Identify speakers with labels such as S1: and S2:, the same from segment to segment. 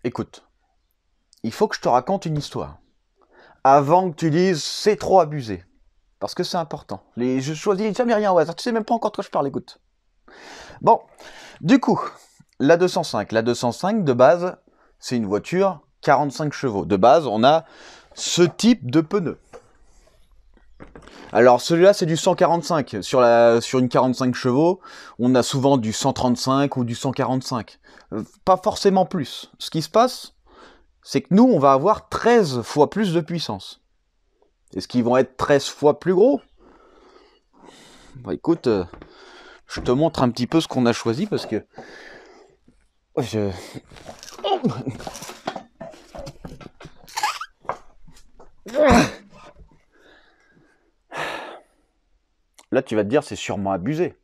S1: écoute, il faut que je te raconte une histoire. Avant que tu dises c'est trop abusé. Parce que c'est important. Je choisis jamais rien au hasard. Tu sais même pas encore de quoi je parle, écoute. Bon, du coup, la 205. La 205, de base, c'est une voiture 45 chevaux. De base, on a ce type de pneu. Alors celui-là c'est du 145, sur une 45 chevaux, on a souvent du 135 ou du 145, pas forcément plus. Ce qui se passe, c'est que nous on va avoir 13 fois plus de puissance. Est-ce qu'ils vont être 13 fois plus gros? Bah écoute, je te montre un petit peu ce qu'on a choisi parce que... Là, tu vas te dire, c'est sûrement abusé.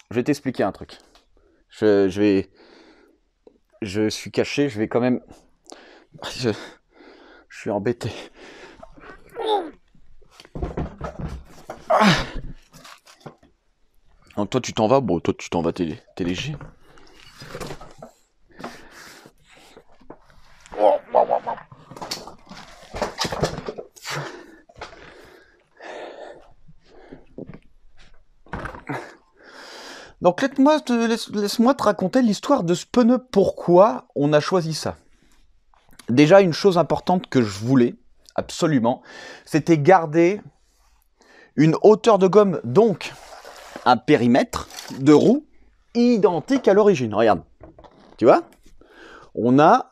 S1: Je vais t'expliquer un truc. Je suis caché, je vais quand même... Je suis embêté. Donc toi, tu t'en vas? Bon, toi, tu t'en vas, t'es léger. Donc laisse-moi te raconter l'histoire de ce pneu, pourquoi on a choisi ça. Déjà, une chose importante que je voulais, absolument, c'était garder une hauteur de gomme, donc un périmètre de roue identique à l'origine. Regarde, tu vois? On a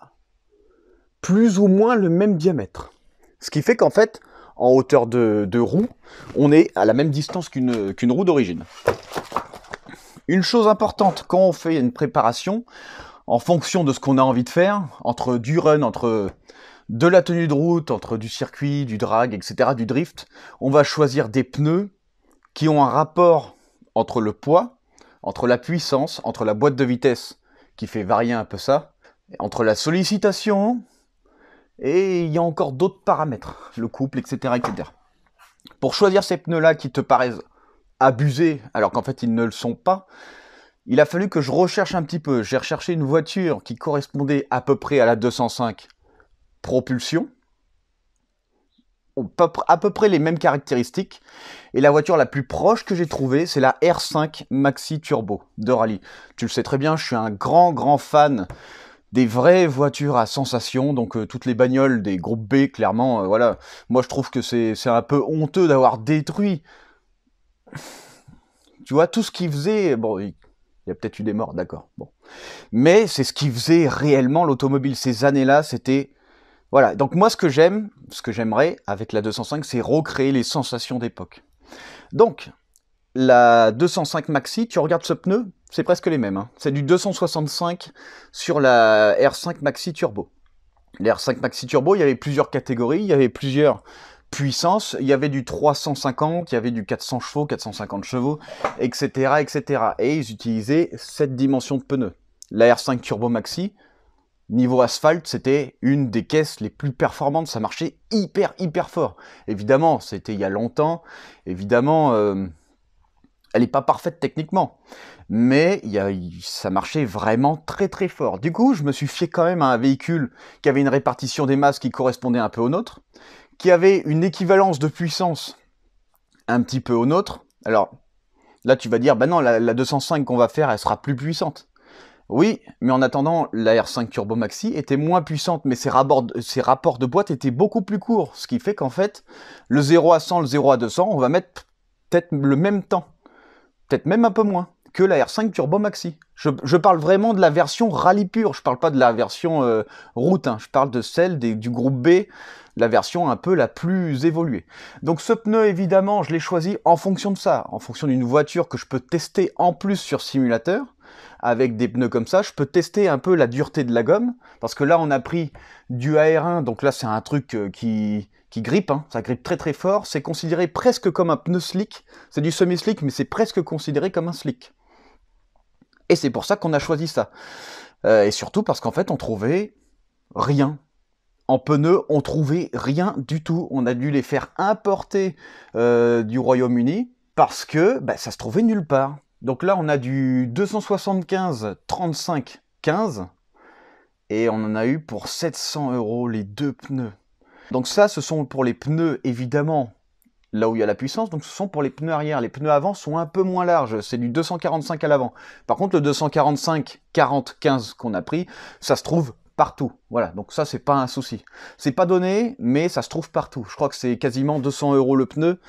S1: plus ou moins le même diamètre. Ce qui fait qu'en fait, en hauteur de roue, on est à la même distance qu'une roue d'origine. Une chose importante, quand on fait une préparation, en fonction de ce qu'on a envie de faire, entre du run, entre de la tenue de route, entre du circuit, du drag, etc., du drift, on va choisir des pneus qui ont un rapport entre le poids, entre la puissance, entre la boîte de vitesse, qui fait varier un peu ça, entre la sollicitation, et il y a encore d'autres paramètres, le couple, etc., etc. Pour choisir ces pneus-là qui te paraissent abusés, alors qu'en fait ils ne le sont pas, il a fallu que je recherche un petit peu. J'ai recherché une voiture qui correspondait à peu près à la 205 propulsion, à peu près les mêmes caractéristiques, et la voiture la plus proche que j'ai trouvée, c'est la R5 Maxi Turbo de rallye. Tu le sais très bien, je suis un grand fan des vraies voitures à sensation, donc toutes les bagnoles des groupes B, clairement, voilà. Moi je trouve que c'est un peu honteux d'avoir détruit, tu vois, tout ce qui faisait, bon, il y a peut-être eu des morts, d'accord, bon. Mais c'est ce qui faisait réellement l'automobile, ces années-là, c'était... Voilà, donc moi ce que j'aimerais avec la 205, c'est recréer les sensations d'époque. Donc, la 205 Maxi, tu regardes ce pneu, c'est presque les mêmes, hein. C'est du 265 sur la R5 Maxi Turbo. Les R5 Maxi Turbo, il y avait plusieurs catégories, il y avait plusieurs puissances, il y avait du 350, il y avait du 400 chevaux, 450 chevaux, etc., etc. Et ils utilisaient cette dimension de pneu. La R5 Turbo Maxi, niveau asphalte, c'était une des caisses les plus performantes, ça marchait hyper fort. Évidemment, c'était il y a longtemps, évidemment, elle n'est pas parfaite techniquement, mais ça marchait vraiment très fort. Du coup, je me suis fié quand même à un véhicule qui avait une répartition des masses qui correspondait un peu au nôtre, qui avait une équivalence de puissance un petit peu au nôtre. Alors, là tu vas dire, bah non, la 205 qu'on va faire, elle sera plus puissante. Oui, mais en attendant, la R5 Turbo Maxi était moins puissante, mais ses rapports de boîte étaient beaucoup plus courts, ce qui fait qu'en fait, le 0 à 100, le 0 à 200, on va mettre peut-être le même temps, peut-être même un peu moins, que la R5 Turbo Maxi. Je parle vraiment de la version rallye pure, je parle pas de la version route, hein. Je parle de celle du groupe B, la version un peu la plus évoluée. Donc ce pneu, évidemment, je l'ai choisi en fonction de ça, en fonction d'une voiture que je peux tester en plus sur simulateur. Avec des pneus comme ça, je peux tester un peu la dureté de la gomme, parce que là on a pris du AR1, donc là c'est un truc qui grippe, hein, ça grippe très fort, c'est considéré presque comme un pneu slick, c'est du semi-slick mais c'est presque considéré comme un slick. Et c'est pour ça qu'on a choisi ça. Et surtout parce qu'en fait on trouvait rien. En pneus, on trouvait rien du tout, on a dû les faire importer du Royaume-Uni, parce que bah, ça se trouvait nulle part. Donc là, on a du 275 35 15 et on en a eu pour 700 € les 2 pneus. Donc ça, ce sont pour les pneus, évidemment, là où il y a la puissance, donc ce sont pour les pneus arrière. Les pneus avant sont un peu moins larges, c'est du 245 à l'avant. Par contre, le 245 40-15 qu'on a pris, ça se trouve partout. Voilà, donc ça, c'est pas un souci. C'est pas donné, mais ça se trouve partout. Je crois que c'est quasiment 200 € le pneu.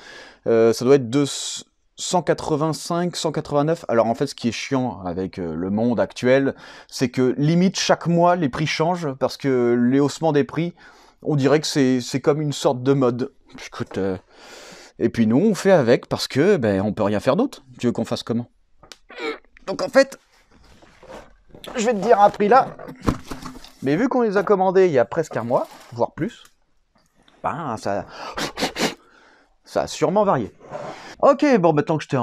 S1: Ça doit être 185, 189. Alors en fait, ce qui est chiant avec le monde actuel, c'est que limite chaque mois, les prix changent, parce que les haussements des prix, on dirait que c'est comme une sorte de mode. Écoute, et puis nous, on fait avec parce que on peut rien faire d'autre. Tu veux qu'on fasse comment? Donc en fait, je vais te dire un prix là. Mais vu qu'on les a commandés il y a presque un mois, voire plus, ça a sûrement varié. Ok, bon, maintenant que j'étais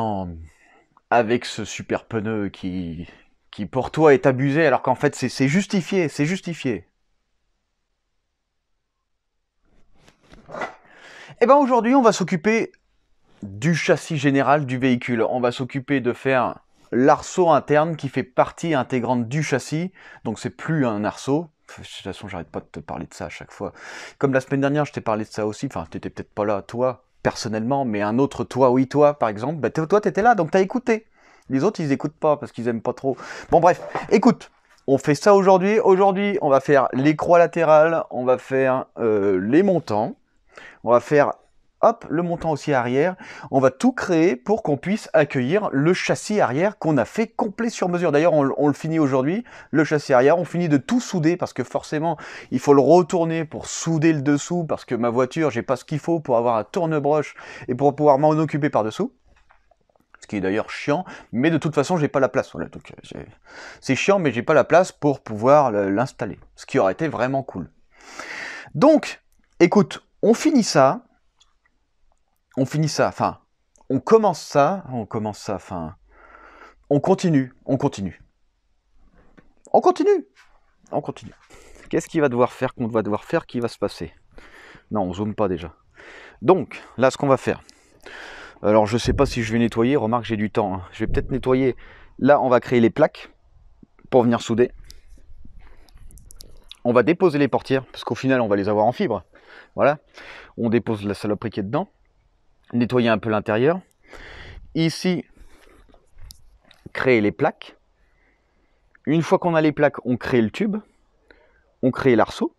S1: avec ce super pneu qui pour toi est abusé, alors qu'en fait c'est justifié, c'est justifié. Et aujourd'hui, on va s'occuper du châssis général du véhicule. On va s'occuper de faire l'arceau interne qui fait partie intégrante du châssis. Donc c'est plus un arceau. De toute façon, j'arrête pas de te parler de ça à chaque fois. Comme la semaine dernière, je t'ai parlé de ça aussi. Enfin, t'étais peut-être pas là, toi, personnellement, mais un autre toi, oui, toi, par exemple. Toi, t'étais là, donc t'as écouté. Les autres, ils écoutent pas parce qu'ils aiment pas trop. Bon, bref, écoute. On fait ça aujourd'hui. Aujourd'hui, on va faire les croix latérales. On va faire les montants. On va faire, hop, le montant aussi arrière. On va tout créer pour qu'on puisse accueillir le châssis arrière qu'on a fait complet sur mesure. D'ailleurs, on le finit aujourd'hui, le châssis arrière. On finit de tout souder parce que forcément, il faut le retourner pour souder le dessous parce que ma voiture, j'ai pas ce qu'il faut pour avoir un tourne-broche et pour pouvoir m'en occuper par-dessous. Ce qui est d'ailleurs chiant, mais de toute façon, j'ai pas la place. Voilà, donc c'est chiant, mais j'ai pas la place pour pouvoir l'installer. Ce qui aurait été vraiment cool. Donc, écoute, on finit ça, enfin, on continue. Qu'est-ce qu'il va devoir faire, qu'on va devoir faire, qui va se passer? Non, on zoome pas déjà. Donc, là, ce qu'on va faire, alors je sais pas si je vais nettoyer, remarque, j'ai du temps, hein. Je vais peut-être nettoyer. Là, on va créer les plaques pour venir souder. On va déposer les portières, parce qu'au final, on va les avoir en fibre. Voilà, on dépose la saloperie qui est dedans. Nettoyer un peu l'intérieur. Ici, créer les plaques. Une fois qu'on a les plaques, on crée le tube. On crée l'arceau.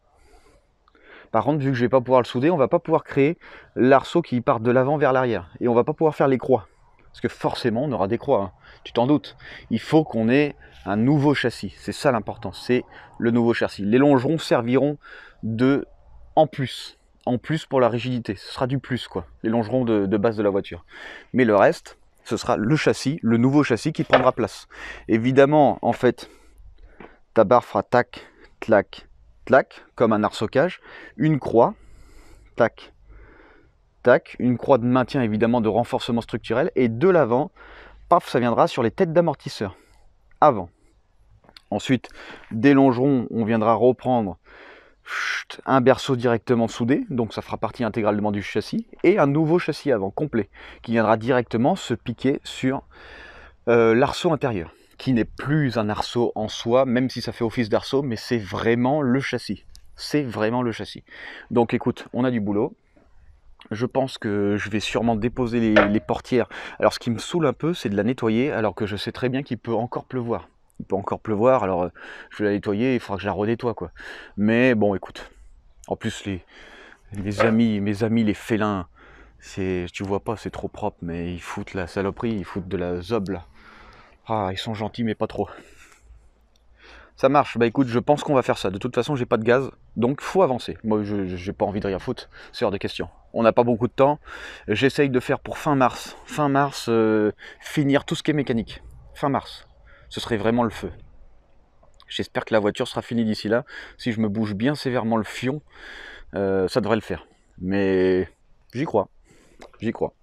S1: Par contre, vu que je ne vais pas pouvoir le souder, on ne va pas pouvoir créer l'arceau qui part de l'avant vers l'arrière. Et on ne va pas pouvoir faire les croix. Parce que forcément, on aura des croix. Hein. Tu t'en doutes. Il faut qu'on ait un nouveau châssis. C'est ça l'important. C'est le nouveau châssis. Les longerons serviront en plus pour la rigidité, ce sera du plus quoi, les longerons de base de la voiture. Mais le reste, ce sera le châssis, le nouveau châssis qui prendra place. Évidemment, en fait, ta barre fera tac, clac, clac, comme un arceau-cage, une croix, tac, tac, une croix de maintien évidemment de renforcement structurel, et de l'avant, paf, ça viendra sur les têtes d'amortisseur, avant. Ensuite, des longerons, on viendra reprendre un berceau directement soudé, donc ça fera partie intégralement du châssis, et un nouveau châssis avant, complet, qui viendra directement se piquer sur l'arceau intérieur, qui n'est plus un arceau en soi, même si ça fait office d'arceau, mais c'est vraiment le châssis. C'est vraiment le châssis. Donc écoute, on a du boulot. Je pense que je vais sûrement déposer les portières. Alors ce qui me saoule un peu, c'est de la nettoyer, alors que je sais très bien qu'il peut encore pleuvoir. Il peut encore pleuvoir, alors je vais la nettoyer, il faudra que je la redétoie quoi. Mais bon, écoute, en plus mes amis les félins, tu vois pas, c'est trop propre, mais ils foutent la saloperie, ils foutent de la zob là. Ah, ils sont gentils mais pas trop. Ça marche, bah écoute, je pense qu'on va faire ça. De toute façon, j'ai pas de gaz, donc faut avancer. Moi, j'ai pas envie de rien foutre, c'est hors de question. On n'a pas beaucoup de temps. J'essaye de faire pour fin mars, finir tout ce qui est mécanique. Fin mars. Ce serait vraiment le feu. J'espère que la voiture sera finie d'ici là. Si je me bouge bien sévèrement le fion, ça devrait le faire. Mais j'y crois. J'y crois.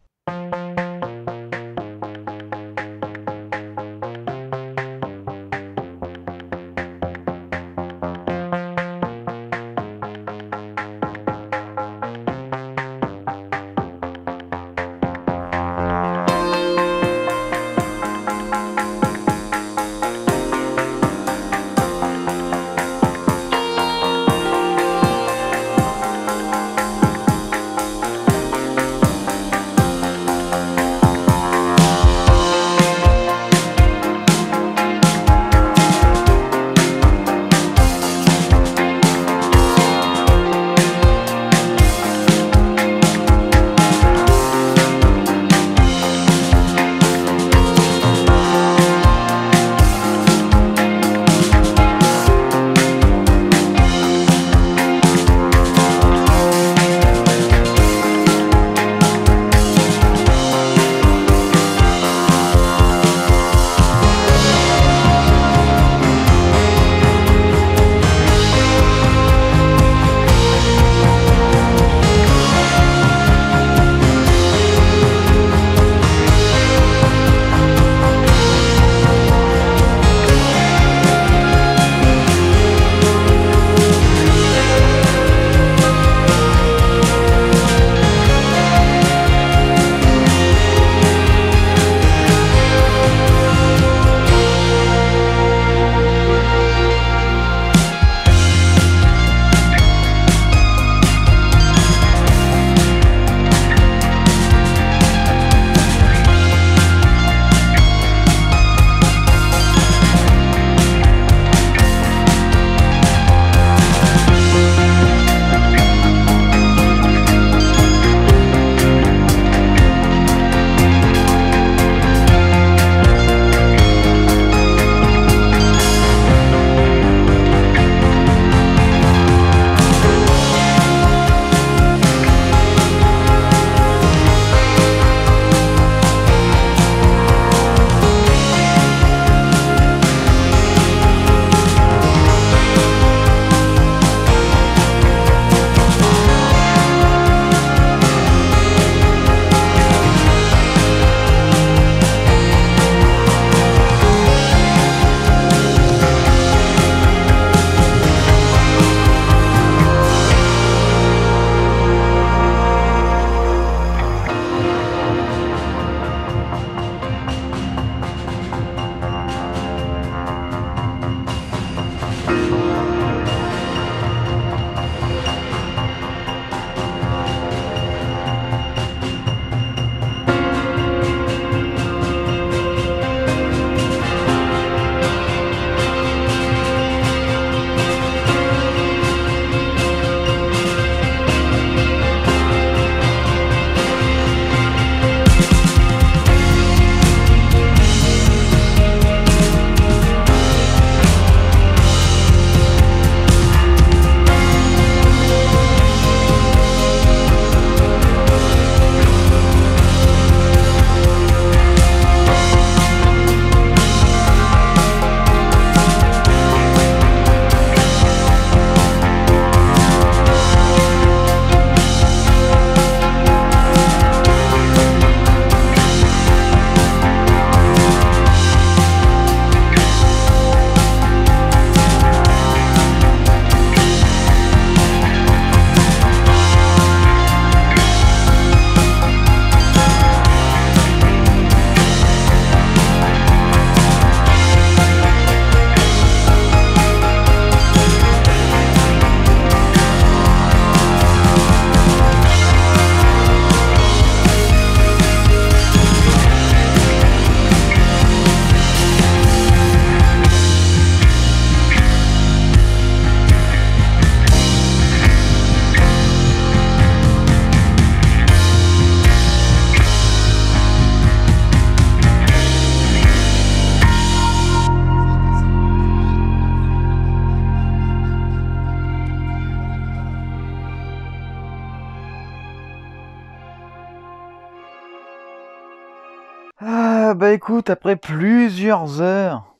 S1: bah écoute, après plusieurs heures,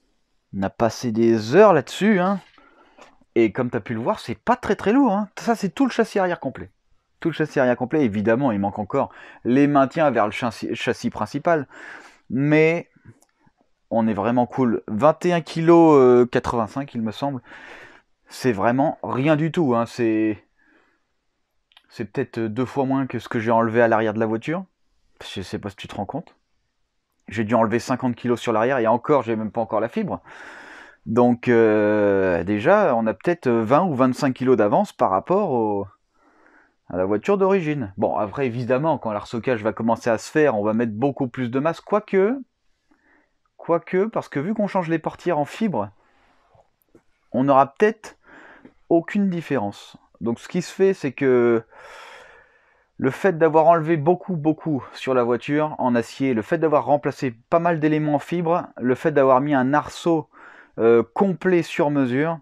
S1: on a passé des heures là-dessus, hein. Et comme tu as pu le voir, c'est pas très lourd, hein. Ça, c'est tout le châssis arrière complet. Tout le châssis arrière complet, évidemment, il manque encore les maintiens vers le châssis principal. Mais on est vraiment cool. 21 kg 85, il me semble. C'est vraiment rien du tout, hein. C'est peut-être 2 fois moins que ce que j'ai enlevé à l'arrière de la voiture. Je sais pas si tu te rends compte. J'ai dû enlever 50 kg sur l'arrière, et encore, j'ai même pas encore la fibre. Donc déjà, on a peut-être 20 ou 25 kg d'avance par rapport à la voiture d'origine. Bon, après, évidemment, quand l'arceaucage va commencer à se faire, on va mettre beaucoup plus de masse. Quoique, parce que vu qu'on change les portières en fibre, on n'aura peut-être aucune différence. Donc ce qui se fait, c'est que le fait d'avoir enlevé beaucoup sur la voiture en acier, le fait d'avoir remplacé pas mal d'éléments en fibre, le fait d'avoir mis un arceau complet sur mesure,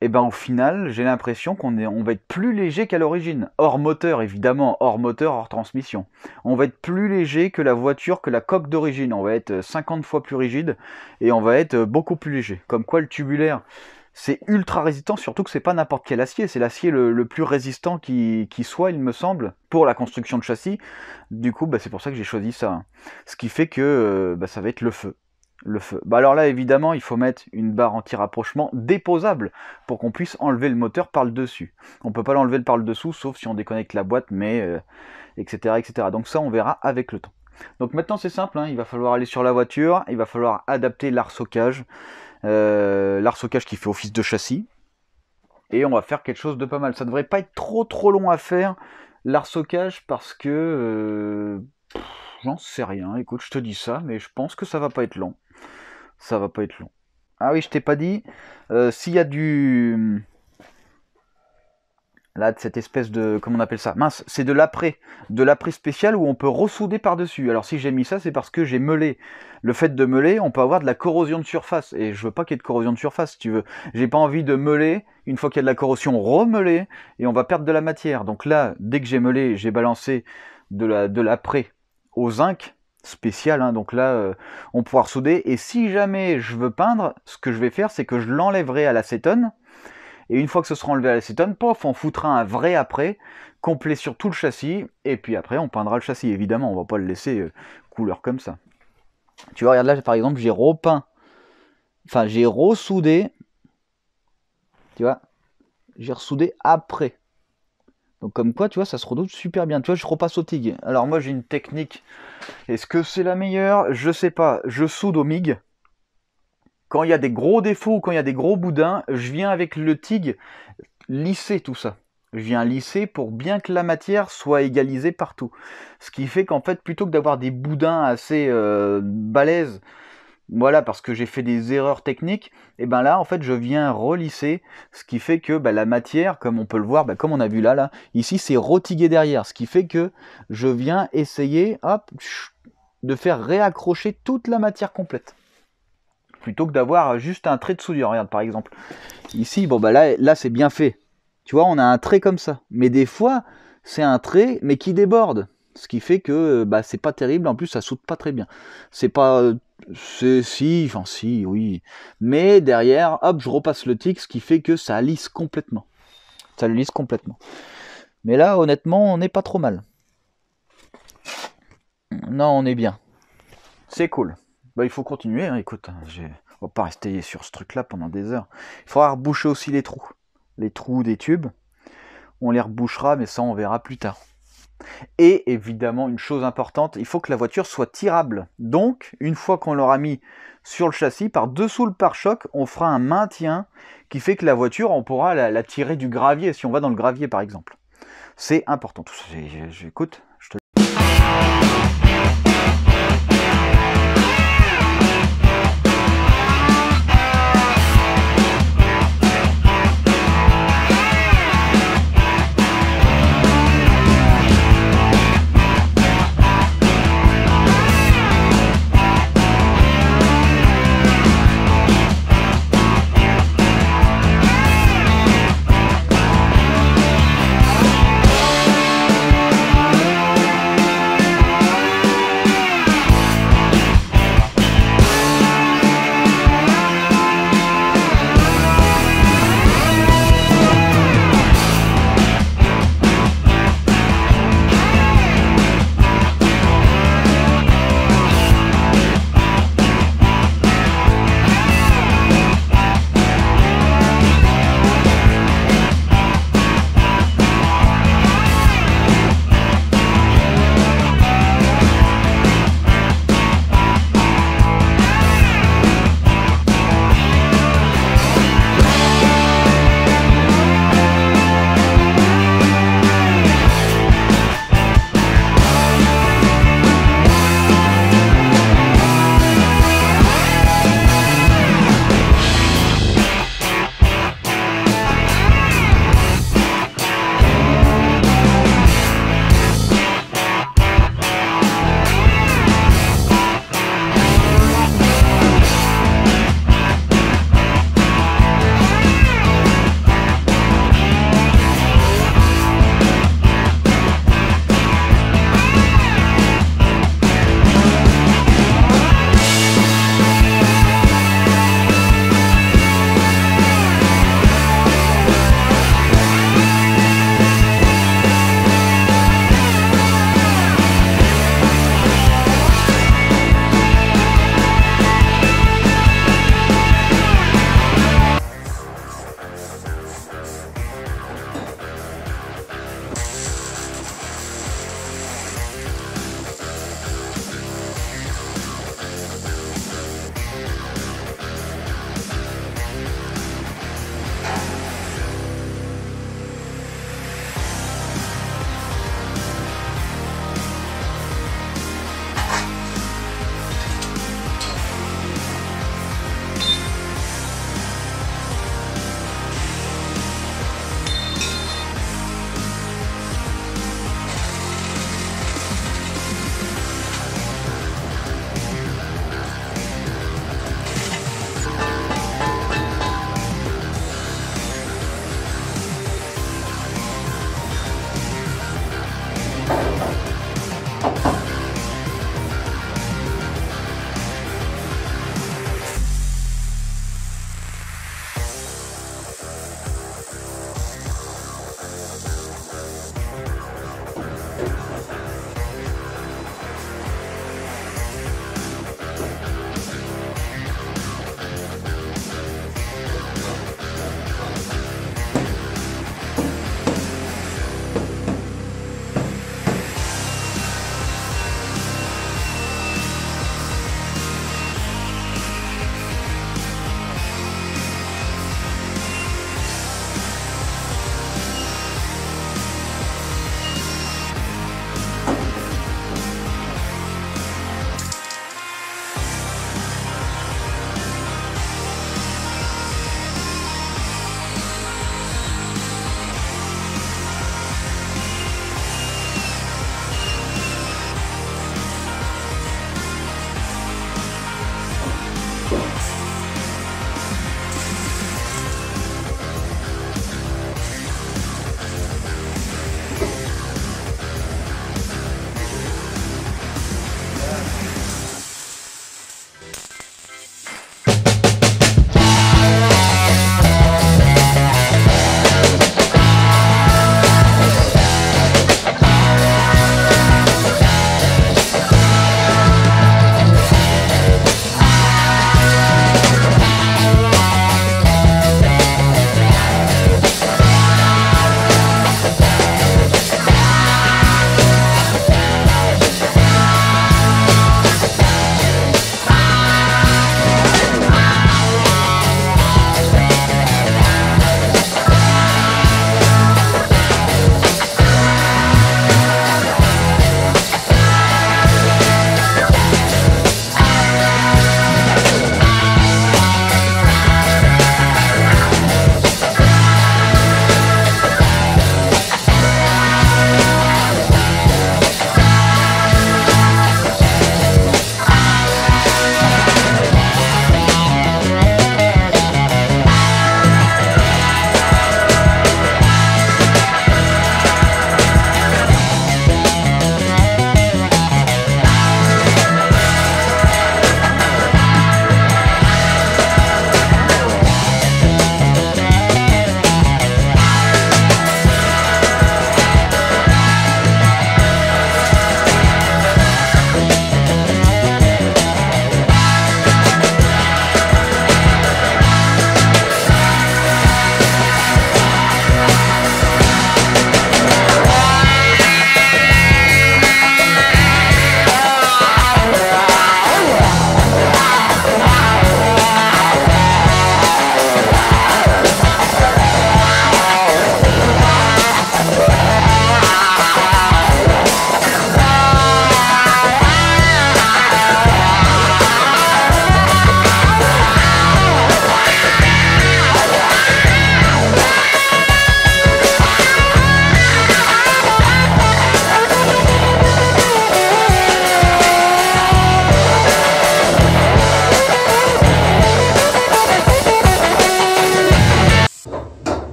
S1: et ben au final, j'ai l'impression qu'on va être plus léger qu'à l'origine. Hors moteur, évidemment, hors moteur, hors transmission. On va être plus léger que la voiture, que la coque d'origine. On va être 50 fois plus rigide et on va être beaucoup plus léger. Comme quoi le tubulaire, c'est ultra résistant, surtout que c'est pas n'importe quel acier, c'est l'acier le plus résistant qui soit, il me semble, pour la construction de châssis. Du coup, bah, c'est pour ça que j'ai choisi ça. Ce qui fait que ça va être le feu. Bah alors là, évidemment, il faut mettre une barre anti-rapprochement déposable pour qu'on puisse enlever le moteur par le dessus. On peut pas l'enlever par le dessous, sauf si on déconnecte la boîte, mais etc. Donc ça, on verra avec le temps. Donc maintenant, c'est simple, hein, il va falloir aller sur la voiture, il va falloir adapter l'arceaucage qui fait office de châssis, et on va faire quelque chose de pas mal. Ça devrait pas être trop long à faire, l'arceaucage, parce que j'en sais rien. Écoute, je te dis ça, mais je pense que ça va pas être long. Ça va pas être long. Ah oui, je t'ai pas dit, s'il y a du... Là, de cette espèce de... Comment on appelle ça? Mince, c'est de l'après spécial où on peut ressouder par-dessus. Alors si j'ai mis ça, c'est parce que j'ai meulé. Le fait de meuler, on peut avoir de la corrosion de surface. Et je veux pas qu'il y ait de corrosion de surface, si tu veux. J'ai pas envie de meuler, une fois qu'il y a de la corrosion, remeuler, et on va perdre de la matière. Donc là, dès que j'ai meulé, j'ai balancé de l'après au zinc spécial, hein. Donc là, on pourra ressouder. Et si jamais je veux peindre, ce que je vais faire, c'est que je l'enlèverai à l'acétone. Et une fois que ce sera enlevé à l'acétone, pof, on foutra un vrai après, complet sur tout le châssis, et puis après on peindra le châssis. Évidemment, on va pas le laisser couleur comme ça. Tu vois, regarde là, par exemple, j'ai repeint, enfin j'ai ressoudé, tu vois, j'ai ressoudé après. Donc comme quoi, tu vois, ça se redoute super bien. Tu vois, je repasse au TIG. Alors moi j'ai une technique, est-ce que c'est la meilleure? Je sais pas, je soude au MIG. Quand il y a des gros défauts, quand il y a des gros boudins, je viens avec le TIG lisser tout ça. Je viens lisser pour bien que la matière soit égalisée partout. Ce qui fait qu'en fait, plutôt que d'avoir des boudins assez balèzes, voilà, parce que j'ai fait des erreurs techniques, et ben là, en fait, je viens relisser, ce qui fait que la matière, comme on peut le voir, comme on a vu là, ici, c'est retigué derrière, ce qui fait que je viens essayer, hop, de faire réaccrocher toute la matière complète. Plutôt que d'avoir juste un trait de soudure. Regarde par exemple, ici, bon là c'est bien fait. Tu vois, on a un trait comme ça. Mais des fois, c'est un trait, mais qui déborde. Ce qui fait que c'est pas terrible, en plus ça soude pas très bien. C'est pas... si, oui. Mais derrière, hop, je repasse le TIG, ce qui fait que ça lisse complètement. Ça le lisse complètement. Mais là, honnêtement, on n'est pas trop mal. Non, on est bien. C'est cool. Il faut continuer, hein. Écoute, on va pas rester sur ce truc-là pendant des heures. Il faudra reboucher aussi les trous des tubes. On les rebouchera, mais ça on verra plus tard. Et évidemment, une chose importante, il faut que la voiture soit tirable. Donc, une fois qu'on l'aura mis sur le châssis, par-dessous le pare-choc, on fera un maintien qui fait que la voiture, on pourra la tirer du gravier, si on va dans le gravier par exemple. C'est important. Tout ça, écoute, je te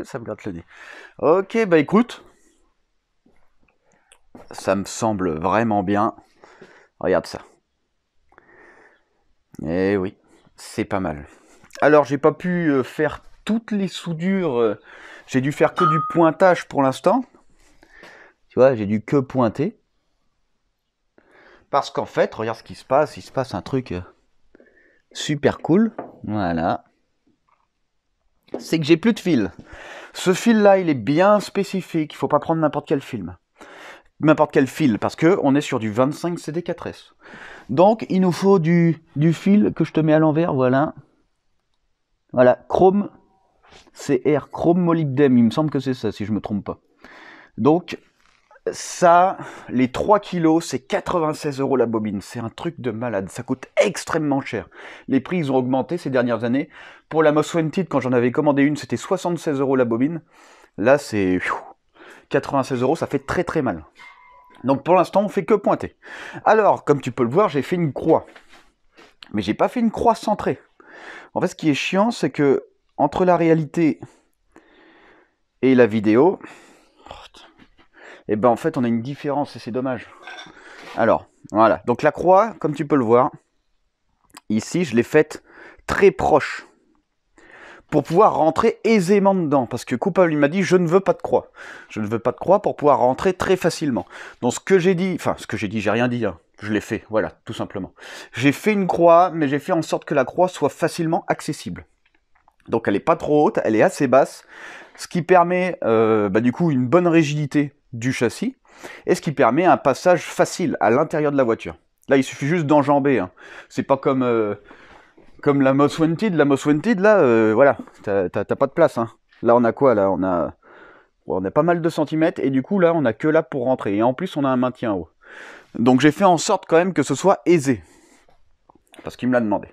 S1: Ça me gratte le nez. Ok, bah écoute, ça me semble vraiment bien. Regarde ça. Eh oui, c'est pas mal. Alors, j'ai pas pu faire toutes les soudures. J'ai dû faire que du pointage pour l'instant. Tu vois, j'ai dû que pointer. Parce qu'en fait, regarde ce qui se passe. Il se passe un truc super cool. Voilà. C'est que j'ai plus de fil. Ce fil-là, il est bien spécifique. Il faut pas prendre n'importe quel fil. N'importe quel fil, parce que on est sur du 25 CD4S. Donc, il nous faut du fil que je te mets à l'envers, voilà. Voilà, chrome, CR, chrome molybdène, il me semble que c'est ça, si je me trompe pas. Donc, ça, les 3 kilos, c'est 96 € la bobine. C'est un truc de malade, ça coûte extrêmement cher. Les prix, ils ont augmenté ces dernières années. Pour la Most Wanted, quand j'en avais commandé une, c'était 76 € la bobine. Là, c'est 96 €, ça fait très très mal. Donc pour l'instant, on fait que pointer. Alors, comme tu peux le voir, j'ai fait une croix. Mais j'ai pas fait une croix centrée. En fait, ce qui est chiant, c'est que entre la réalité et la vidéo, et ben en fait, on a une différence et c'est dommage. Alors, voilà. Donc la croix, comme tu peux le voir, ici, je l'ai faite très proche. Pour pouvoir rentrer aisément dedans. Parce que Coupable, il m'a dit, je ne veux pas de croix. Je ne veux pas de croix pour pouvoir rentrer très facilement. Donc ce que j'ai dit, enfin ce que j'ai dit, j'ai rien dit, hein. Je l'ai fait, voilà, tout simplement. J'ai fait une croix, mais j'ai fait en sorte que la croix soit facilement accessible. Donc elle n'est pas trop haute, elle est assez basse, ce qui permet du coup une bonne rigidité du châssis, et ce qui permet un passage facile à l'intérieur de la voiture. Là, il suffit juste d'enjamber, hein. C'est pas comme la Most Wanted. La Most Wanted, là, voilà, t'as pas de place, hein. Là, on a quoi? Là, on a pas mal de centimètres, et du coup, là, on a que là pour rentrer. Et en plus, on a un maintien haut. Donc, j'ai fait en sorte quand même que ce soit aisé. Parce qu'il me l'a demandé.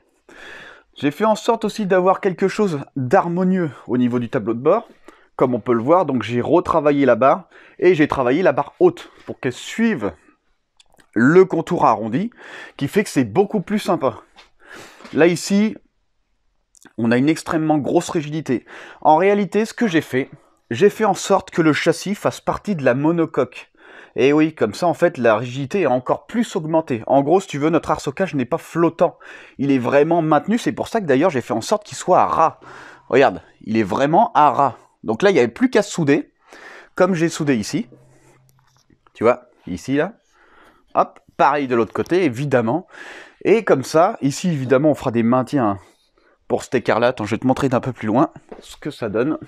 S1: J'ai fait en sorte aussi d'avoir quelque chose d'harmonieux au niveau du tableau de bord. Comme on peut le voir, donc j'ai retravaillé la barre, et j'ai travaillé la barre haute, pour qu'elle suive le contour arrondi, qui fait que c'est beaucoup plus sympa. Là, ici, on a une extrêmement grosse rigidité. En réalité, ce que j'ai fait en sorte que le châssis fasse partie de la monocoque. Et oui, comme ça, en fait, la rigidité est encore plus augmentée. En gros, si tu veux, notre arceaucage n'est pas flottant. Il est vraiment maintenu. C'est pour ça que, d'ailleurs, j'ai fait en sorte qu'il soit à ras. Regarde, il est vraiment à ras. Donc là, il n'y avait plus qu'à souder, comme j'ai soudé ici. Tu vois, ici, là. Hop, pareil de l'autre côté, évidemment. Et comme ça, ici, évidemment, on fera des maintiens pour cet écart-là. Attends, je vais te montrer d'un peu plus loin ce que ça donne.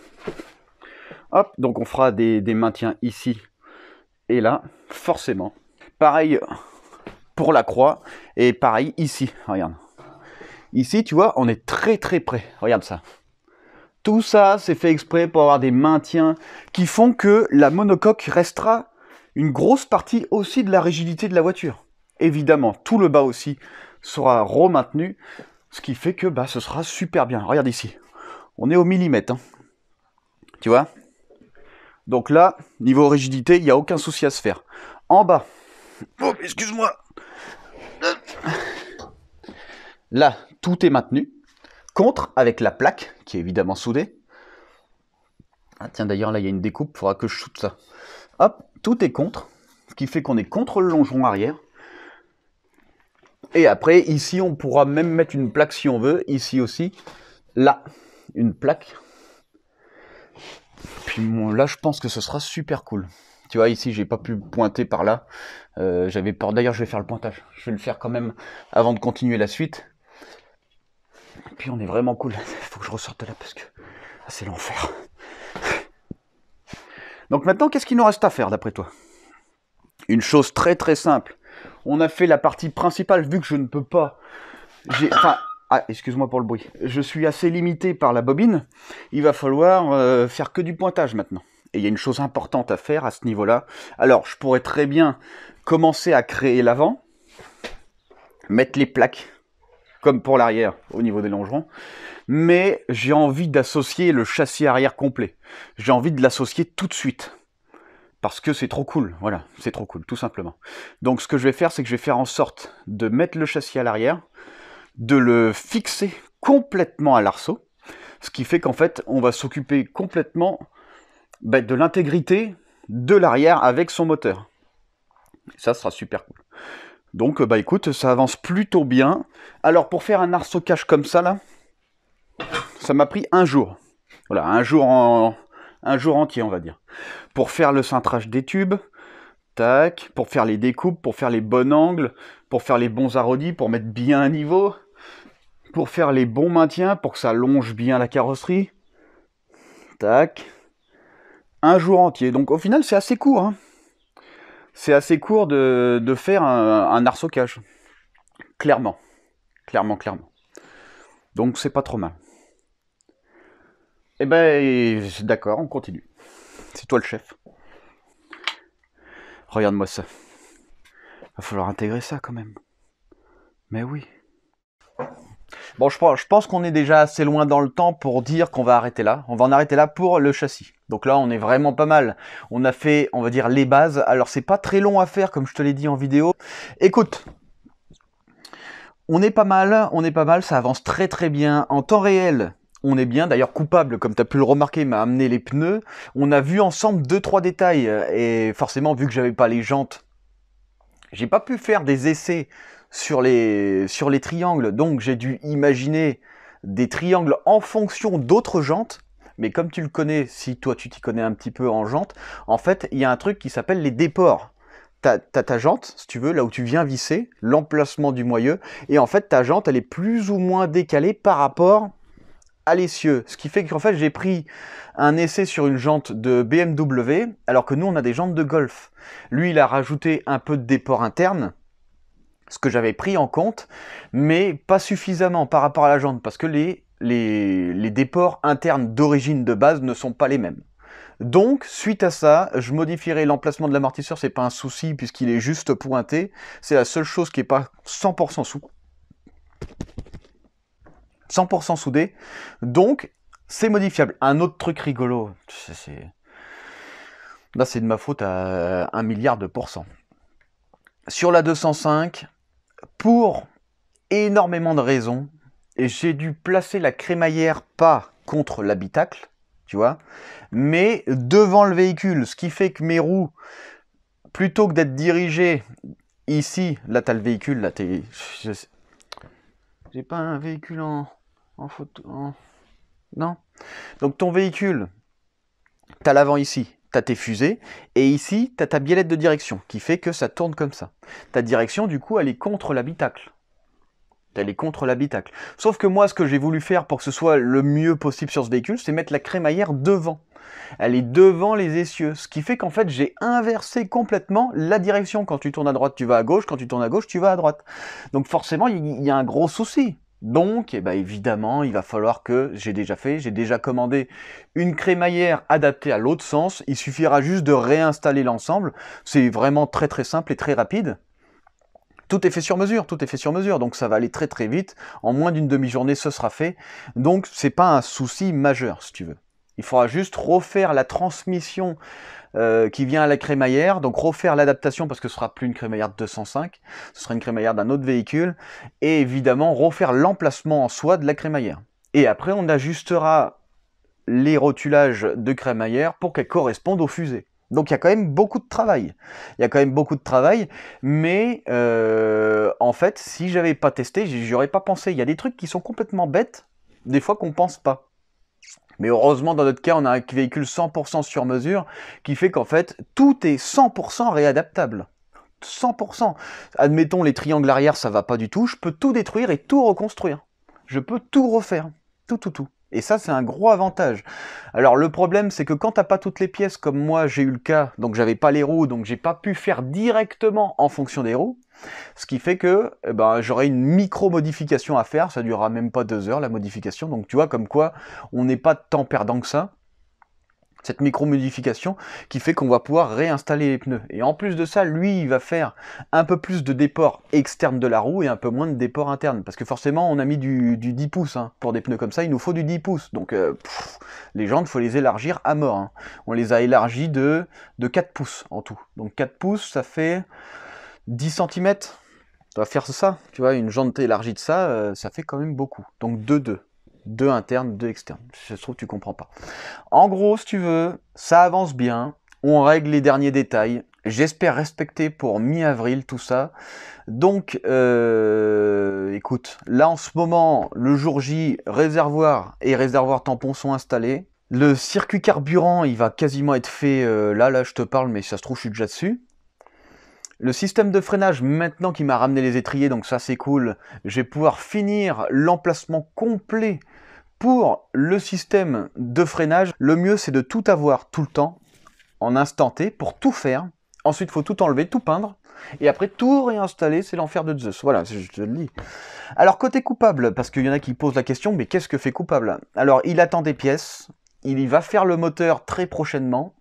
S1: Hop, donc on fera des maintiens ici et là, forcément. Pareil pour la croix, et pareil ici, regarde. Ici, tu vois, on est très très près. Regarde ça. Tout ça, c'est fait exprès pour avoir des maintiens qui font que la monocoque restera une grosse partie aussi de la rigidité de la voiture. Évidemment, tout le bas aussi sera remaintenu, ce qui fait que ce sera super bien. Regarde ici, on est au millimètre, hein. Tu vois? Donc là, niveau rigidité, il n'y a aucun souci à se faire. En bas, oh, excuse-moi. Là, tout est maintenu. Contre, avec la plaque, qui est évidemment soudée. Ah tiens, d'ailleurs, là, il y a une découpe, il faudra que je soude ça. Hop, tout est contre, ce qui fait qu'on est contre le longeron arrière. Et après, ici, on pourra même mettre une plaque si on veut. Ici aussi, là, une plaque. Puis bon, là, je pense que ce sera super cool. Tu vois, ici, j'ai pas pu pointer par là. J'avais peur. D'ailleurs, je vais faire le pointage. Je vais le faire quand même avant de continuer la suite. Et puis, on est vraiment cool. Il faut que je ressorte là parce que c'est l'enfer. Donc maintenant, qu'est-ce qu'il nous reste à faire, d'après toi? Une chose très très simple. On a fait la partie principale, vu que je ne peux pas... excuse-moi pour le bruit. Je suis assez limité par la bobine. Il va falloir faire que du pointage maintenant. Et il y a une chose importante à faire à ce niveau-là. Alors, je pourrais très bien commencer à créer l'avant, mettre les plaques, comme pour l'arrière, au niveau des longerons. Mais j'ai envie d'associer le châssis arrière complet. J'ai envie de l'associer tout de suite. Parce que c'est trop cool, voilà, c'est trop cool, tout simplement. Donc ce que je vais faire, c'est que je vais faire en sorte de mettre le châssis à l'arrière, de le fixer complètement à l'arceau, Ce qui fait qu'en fait, on va s'occuper complètement de l'intégrité de l'arrière avec son moteur. Et ça sera super cool. Donc, écoute, ça avance plutôt bien. Alors, pour faire un arceau-cache comme ça, là, ça m'a pris un jour. Voilà, un jour entier, on va dire. Pour faire le cintrage des tubes, tac, pour faire les découpes, pour faire les bons angles, pour faire les bons arrondis, pour mettre bien à niveau, pour faire les bons maintiens, pour que ça longe bien la carrosserie. Tac. Un jour entier. Donc, au final, c'est assez court, hein. C'est assez court de faire un arceau-cache. Clairement. Clairement. Donc, c'est pas trop mal. Eh ben, d'accord, on continue. C'est toi le chef. Regarde-moi ça. Va falloir intégrer ça quand même. Mais oui. Bon, je pense qu'on est déjà assez loin dans le temps pour dire qu'on va arrêter là. On va en arrêter là pour le châssis. Donc là, on est vraiment pas mal. On a fait, on va dire, les bases. Alors, c'est pas très long à faire, comme je te l'ai dit en vidéo. Écoute, on est pas mal, ça avance très très bien. En temps réel, on est bien. D'ailleurs, Coupable, comme tu as pu le remarquer, m'a amené les pneus. On a vu ensemble 2-3 détails. Et forcément, vu que j'avais pas les jantes, j'ai pas pu faire des essais sur les triangles. Donc, j'ai dû imaginer des triangles en fonction d'autres jantes. Mais comme tu le connais, si toi tu t'y connais un petit peu en jantes, en fait, il y a un truc qui s'appelle les déports. T'as ta jante, si tu veux, là où tu viens visser, l'emplacement du moyeu, et en fait ta jante elle est plus ou moins décalée par rapport à l'essieu. Ce qui fait qu'en fait j'ai pris un essai sur une jante de BMW, alors que nous on a des jantes de Golf. Lui il a rajouté un peu de déport interne, ce que j'avais pris en compte, mais pas suffisamment par rapport à la jante, parce que les déports internes d'origine de base ne sont pas les mêmes. Donc, suite à ça, je modifierai l'emplacement de l'amortisseur, c'est pas un souci puisqu'il est juste pointé. C'est la seule chose qui est pas 100% 100% soudé. Donc, c'est modifiable. Un autre truc rigolo, là c'est de ma faute à 1 milliard de pourcents. Sur la 205, pour énormément de raisons, j'ai dû placer la crémaillère pas contre l'habitacle, tu vois, mais devant le véhicule, ce qui fait que mes roues, plutôt que d'être dirigées ici, là t'as le véhicule, là t'es... J'ai pas un véhicule en photo... Non. Donc ton véhicule, t'as l'avant ici, t'as tes fusées, et ici, t'as ta biellette de direction, qui fait que ça tourne comme ça. Ta direction, du coup, elle est contre l'habitacle. Elle est contre l'habitacle. Sauf que moi, ce que j'ai voulu faire pour que ce soit le mieux possible sur ce véhicule, c'est mettre la crémaillère devant. Elle est devant les essieux, ce qui fait qu'en fait, j'ai inversé complètement la direction. Quand tu tournes à droite, tu vas à gauche. Quand tu tournes à gauche, tu vas à droite. Donc forcément, il y a un gros souci. Donc, évidemment, il va falloir que, j'ai déjà commandé une crémaillère adaptée à l'autre sens. Il suffira juste de réinstaller l'ensemble. C'est vraiment très très simple et très rapide. Tout est fait sur mesure, donc ça va aller très très vite. En moins d'une demi-journée, ce sera fait. Donc, c'est pas un souci majeur, si tu veux. Il faudra juste refaire la transmission qui vient à la crémaillère, donc refaire l'adaptation parce que ce sera plus une crémaillère de 205, ce sera une crémaillère d'un autre véhicule, et évidemment refaire l'emplacement en soi de la crémaillère. Et après, on ajustera les rotulages de crémaillère pour qu'elles correspondent aux fusées. Donc il y a quand même beaucoup de travail. Mais en fait, si j'avais pas testé, j'y aurais pas pensé. Il y a des trucs qui sont complètement bêtes, des fois qu'on pense pas. Mais heureusement, dans notre cas, on a un véhicule 100% sur mesure, qui fait qu'en fait, tout est 100% réadaptable. 100%. Admettons, les triangles arrière, ça va pas du tout. Je peux tout détruire et tout reconstruire. Je peux tout refaire. Tout. Et ça, c'est un gros avantage. Alors, le problème, c'est que quand t'as pas toutes les pièces, comme moi, j'ai eu le cas, donc j'avais pas les roues, donc j'ai pas pu faire directement en fonction des roues, ce qui fait que j'aurai une micro-modification à faire, ça durera même pas 2 heures, la modification, donc tu vois, comme quoi, on n'est pas de temps perdant que ça. Cette micro-modification qui fait qu'on va pouvoir réinstaller les pneus. Et en plus de ça, lui, il va faire un peu plus de déport externe de la roue et un peu moins de déport interne. Parce que forcément, on a mis du 10 pouces. Hein. Pour des pneus comme ça, il nous faut du 10 pouces. Donc, les jantes, il faut les élargir à mort. Hein. On les a élargis de 4 pouces en tout. Donc 4 pouces, ça fait 10 cm. Ça va faire ça. Tu vois, une jante élargie de ça, ça fait quand même beaucoup. Donc 2. 2 internes, 2 externes. Si ça se trouve, tu comprends pas. En gros, si tu veux, ça avance bien. On règle les derniers détails. J'espère respecter pour mi-avril tout ça. Donc, écoute, là en ce moment, le jour J, réservoir et réservoir tampon sont installés. Le circuit carburant, il va quasiment être fait, là je te parle, mais si ça se trouve, je suis déjà dessus. Le système de freinage, maintenant qu'il m'a ramené les étriers, donc ça c'est cool, je vais pouvoir finir l'emplacement complet pour le système de freinage. Le mieux, c'est de tout avoir tout le temps, en instant T, pour tout faire. Ensuite, il faut tout enlever, tout peindre, et après tout réinstaller, c'est l'enfer de Zeus. Voilà, je te le dis. Alors, côté coupable, parce qu'il y en a qui posent la question, mais qu'est-ce que fait coupable? Alors, il attend des pièces, il va faire le moteur très prochainement.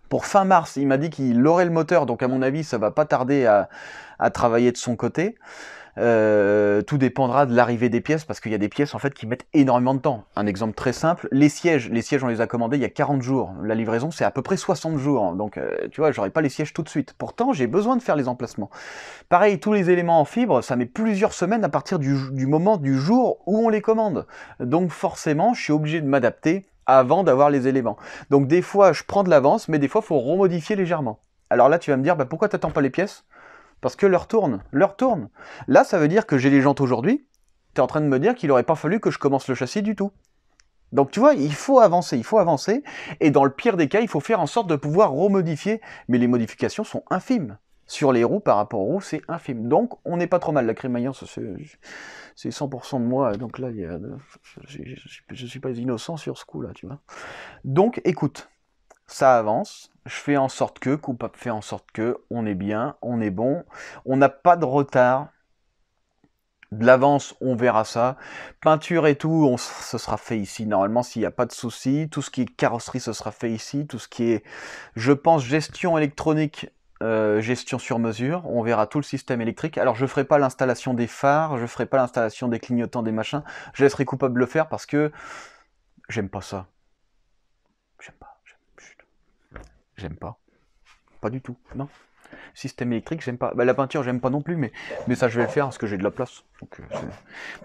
S1: Pour fin mars, il m'a dit qu'il aurait le moteur, donc à mon avis, ça va pas tarder à travailler de son côté. Tout dépendra de l'arrivée des pièces, parce qu'il y a des pièces en fait qui mettent énormément de temps. Un exemple très simple, les sièges on les a commandés il y a 40 jours. La livraison c'est à peu près 60 jours, donc tu vois, j'aurai pas les sièges tout de suite. Pourtant, j'ai besoin de faire les emplacements. Pareil, tous les éléments en fibre, ça met plusieurs semaines à partir du moment du jour où on les commande. Donc forcément, je suis obligé de m'adapter avant d'avoir les éléments. Donc des fois, je prends de l'avance, mais des fois, il faut remodifier légèrement. Alors là, tu vas me dire, bah, pourquoi t'attends pas les pièces? Parce que l'heure tourne, l'heure tourne. Là, ça veut dire que j'ai les jantes aujourd'hui, tu es en train de me dire qu'il n'aurait pas fallu que je commence le châssis du tout. Donc tu vois, il faut avancer, et dans le pire des cas, il faut faire en sorte de pouvoir remodifier, mais les modifications sont infimes. Sur les roues, par rapport aux roues, c'est infime. Donc, on n'est pas trop mal. La crémaillance, c'est 100% de moi, donc là, je suis pas innocent sur ce coup-là, tu vois. Donc, écoute, ça avance, je fais en sorte que, coupable fait en sorte que, on est bien, on est bon, on n'a pas de retard, de l'avance, on verra ça, peinture et tout, ce sera fait ici, normalement, s'il n'y a pas de souci, tout ce qui est carrosserie, ce sera fait ici, tout ce qui est, je pense, gestion électronique, gestion sur mesure, on verra tout le système électrique. Alors je ferai pas l'installation des phares, je ferai pas l'installation des clignotants, des machins, je laisserai coupable le faire parce que j'aime pas ça. J'aime pas. Pas du tout, non. Système électrique, j'aime pas. Bah, la peinture, j'aime pas non plus, mais ça, je vais le faire parce que j'ai de la place. Donc,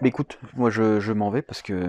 S1: mais écoute, moi, je m'en vais parce que